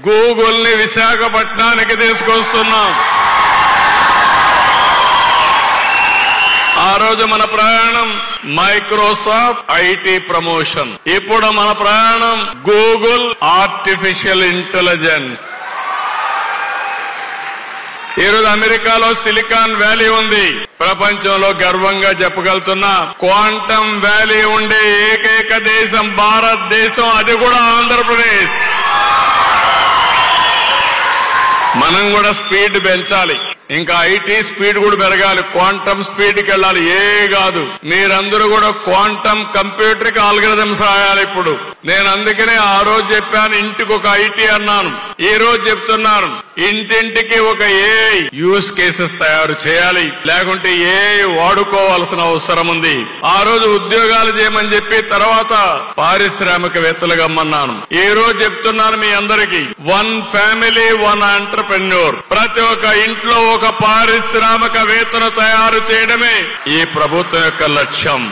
Google ని విశాఖపట్నానికి తీసుకొస్తున్నాం. ఆ రోజు మన ప్రయాణం మైక్రోసాఫ్ట్ ఐటీ ప్రమోషన్. ఇప్పుడు మన ప్రయాణం గూగుల్ ఆర్టిఫిషియల్ ఇంటెలిజెన్స్. ఈరోజు అమెరికాలో సిలికాన్ వ్యాలీ ఉంది. ప్రపంచంలో గర్వంగా చెప్పగలుగుతున్నా క్వాంటమ్ వ్యాలీ ఉండే ఏకైక దేశం భారతదేశం, అది కూడా ఆంధ్రప్రదేశ్. మనం కూడా స్పీడ్ పెంచాలి. ఇంకా ఐటీ స్పీడ్ కూడా పెరగాలి. క్వాంటమ్ స్పీడ్కి వెళ్ళాలి. కాదు, మీరందరూ కూడా క్వాంటమ్ కంప్యూటర్ కి ఆల్గరిథమ్స్ రాయాలి. ఇప్పుడు నేను అందుకనే ఆ రోజు చెప్పాను ఇంటికి ఒక ఐటీ అన్నాను. ఈ రోజు చెప్తున్నాను ఇంటింటికి ఒక ఏఐ యూస్ కేసెస్ తయారు చేయాలి. లేకుంటే ఏఐ వాడుకోవాల్సిన అవసరం ఉంది. ఆ రోజు ఉద్యోగాలు చేయమని చెప్పి తర్వాత పారిశ్రామికవేత్తలుగా అమ్మన్నాను. ఈ రోజు చెప్తున్నాను మీ అందరికీ, 1 ఫ్యామిలీ 1 ఎంటర్‌ప్రెన్యూర్. ప్రతి ఒక్క ఇంట్లో ఒక పారిశ్రామికవేత్తను తయారు చేయడమే ఈ ప్రభుత్వం యొక్క లక్ష్యం.